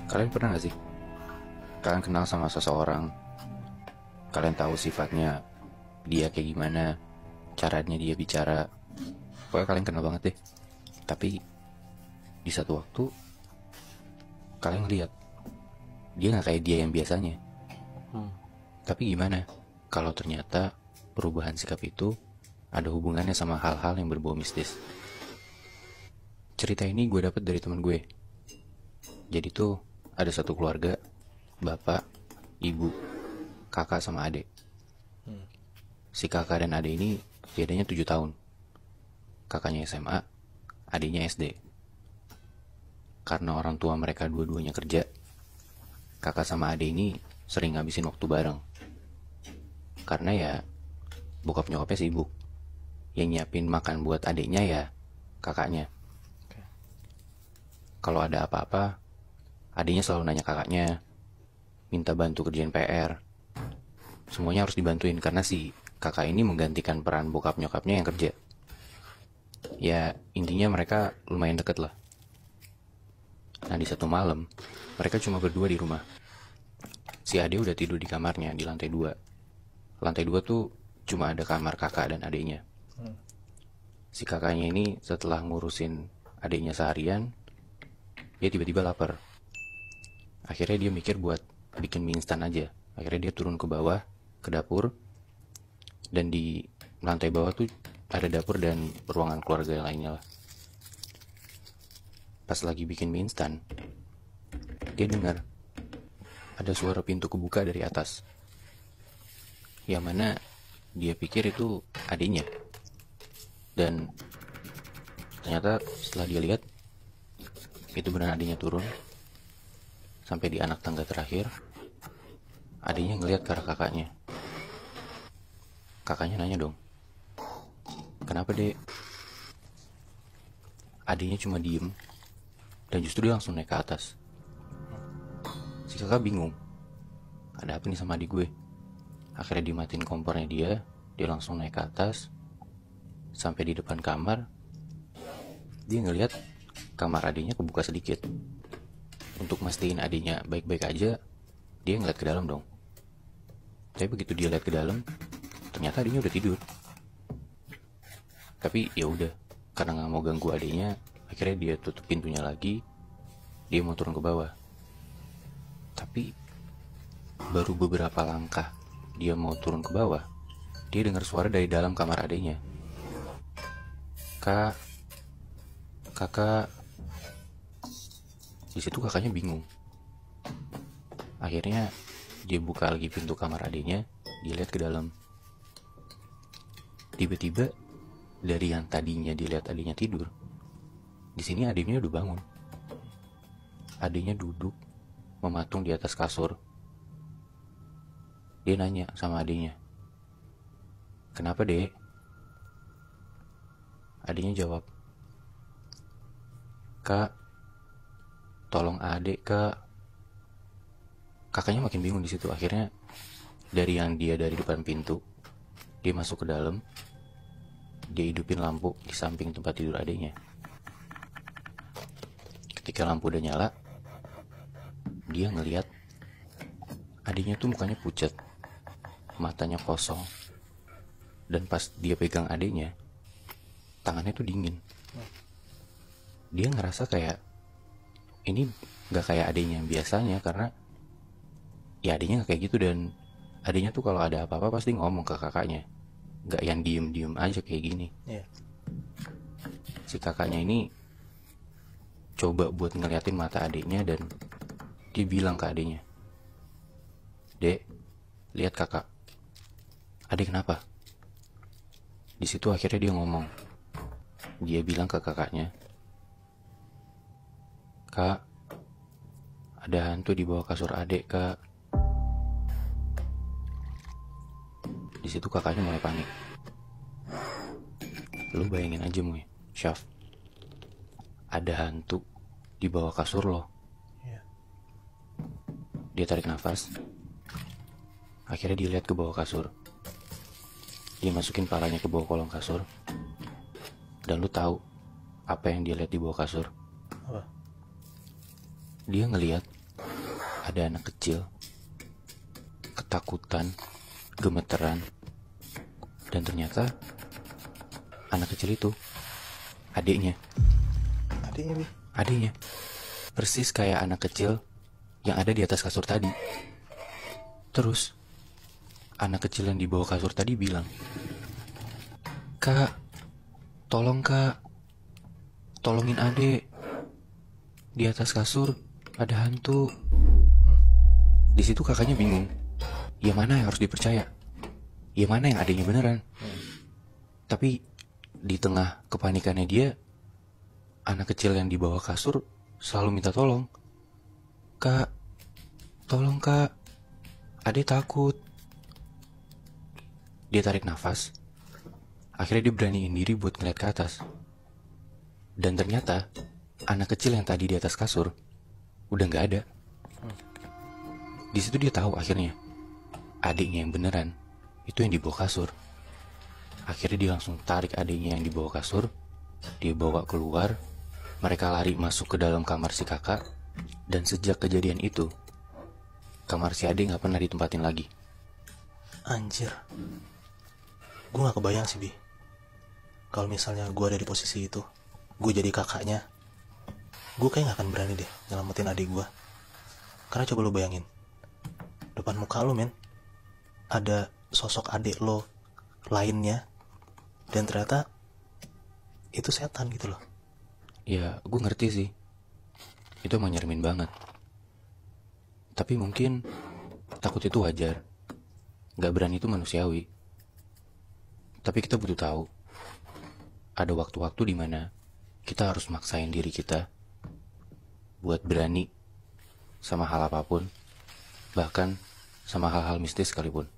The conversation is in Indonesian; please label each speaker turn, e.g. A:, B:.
A: Kalian pernah gak sih? Kalian kenal sama seseorang, kalian tahu sifatnya dia kayak gimana, caranya dia bicara, pokoknya kalian kenal banget deh. Tapi di satu waktu kalian lihat dia nggak kayak dia yang biasanya. Tapi gimana kalau ternyata perubahan sikap itu ada hubungannya sama hal-hal yang berbau mistis? Cerita ini gue dapet dari teman gue. Jadi tuh ada satu keluarga, bapak, ibu, kakak sama adik. Si kakak dan adik ini bedanya 7 tahun. Kakaknya SMA, adiknya SD. Karena orang tua mereka dua-duanya kerja, kakak sama adik ini sering ngabisin waktu bareng. Karena ya bokap nyokapnya sibuk. Yang nyiapin makan buat adiknya ya kakaknya. Kalau ada apa-apa, adiknya selalu nanya kakaknya, minta bantu kerjain PR. Semuanya harus dibantuin karena si kakak ini menggantikan peran bokap nyokapnya yang kerja. Ya intinya mereka lumayan deket lah. Nah di satu malam, mereka cuma berdua di rumah. Si adik udah tidur di kamarnya di lantai 2. Lantai 2 tuh cuma ada kamar kakak dan adiknya. Si kakaknya ini setelah ngurusin adiknya seharian, dia tiba-tiba lapar. Akhirnya dia mikir buat bikin mie instan aja. Akhirnya dia turun ke bawah, ke dapur. Dan di lantai bawah tuh ada dapur dan ruangan keluarga lainnya lah. Pas lagi bikin mie instan, dia dengar ada suara pintu kebuka dari atas. Yang mana dia pikir itu adiknya. Dan ternyata setelah dia lihat, itu benar adiknya turun. Sampai di anak tangga terakhir, adiknya ngelihat ke arah kakaknya. Kakaknya nanya dong, kenapa dek? Adiknya cuma diem, dan justru dia langsung naik ke atas. Si kakak bingung, ada apa nih sama adik gue? Akhirnya dimatiin kompornya dia langsung naik ke atas. Sampai di depan kamar, dia ngelihat kamar adiknya kebuka sedikit. Untuk mastiin adiknya baik-baik aja, dia ngeliat ke dalam dong. Tapi begitu dia lihat ke dalam, ternyata adiknya udah tidur. Tapi ya udah, karena nggak mau ganggu adiknya, akhirnya dia tutup pintunya lagi. Dia mau turun ke bawah. Tapi baru beberapa langkah dia mau turun ke bawah, dia dengar suara dari dalam kamar adiknya. Kak, kakak. Di situ kakaknya bingung. Akhirnya dia buka lagi pintu kamar adiknya, dia lihat ke dalam. Tiba-tiba dari yang tadinya dilihat adiknya tidur, di sini adiknya udah bangun. Adiknya duduk mematung di atas kasur. Dia nanya sama adiknya, kenapa dek? Adiknya jawab, kak, tolong adik kak. Kakaknya makin bingung di situ. Akhirnya dari yang dia dari depan pintu, dia masuk ke dalam. Dia hidupin lampu di samping tempat tidur adiknya. Ketika lampu udah nyala, dia ngeliat adiknya tuh mukanya pucat, matanya kosong. Dan pas dia pegang adiknya, tangannya tuh dingin. Dia ngerasa kayak ini gak kayak adiknya yang biasanya, karena ya adiknya gak kayak gitu. Dan adiknya tuh kalau ada apa-apa pasti ngomong ke kakaknya, gak yang diem-diem aja kayak gini. Si kakaknya ini coba buat ngeliatin mata adiknya, dan dia bilang ke adiknya, dek, lihat kakak. Adik kenapa? Di situ akhirnya dia ngomong. Dia bilang ke kakaknya, kak, ada hantu di bawah kasur adik kak. Di situ kakaknya mulai panik. Lu bayangin aja Muy, Syaf, ada hantu di bawah kasur lo. Dia tarik nafas. Akhirnya dia lihat ke bawah kasur. Dia masukin palanya ke bawah kolong kasur. Dan lu tahu apa yang dia lihat di bawah kasur?
B: Apa?
A: Dia ngelihat ada anak kecil, ketakutan, gemeteran, dan ternyata anak kecil itu adiknya.
B: Adiknya, Bi.
A: Adiknya, persis kayak anak kecil yang ada di atas kasur tadi. Terus, anak kecil yang di bawah kasur tadi bilang, "Kak, tolong kak, tolongin adek. Di atas kasur ada hantu." Di situ kakaknya bingung. Ya mana yang harus dipercaya? Ya mana yang adiknya beneran? Tapi di tengah kepanikannya dia, anak kecil yang di bawah kasur selalu minta tolong. "Kak, tolong kak, adek takut." Dia tarik nafas. Akhirnya dia beraniin diri buat ngeliat ke atas. Dan ternyata anak kecil yang tadi di atas kasur udah gak ada. Di situ dia tahu akhirnya adiknya yang beneran itu yang di bawah kasur. Akhirnya dia langsung tarik adiknya yang di bawah kasur, dia bawa keluar. Mereka lari masuk ke dalam kamar si kakak. Dan sejak kejadian itu, kamar si adik gak pernah ditempatin lagi.
B: Anjir, gue gak kebayang sih, Bi. Kalau misalnya gue ada di posisi itu, gue jadi kakaknya, gue kayak gak akan berani deh nyelamatin adik gue. Karena coba lo bayangin, depan muka lo men, ada sosok adik lo lainnya, dan ternyata itu setan gitu loh.
A: Ya gue ngerti sih, itu emang nyeremin banget. Tapi mungkin takut itu wajar, gak berani itu manusiawi. Tapi kita butuh tahu, ada waktu-waktu dimana kita harus maksain diri kita buat berani sama hal apapun, bahkan sama hal-hal mistis sekalipun.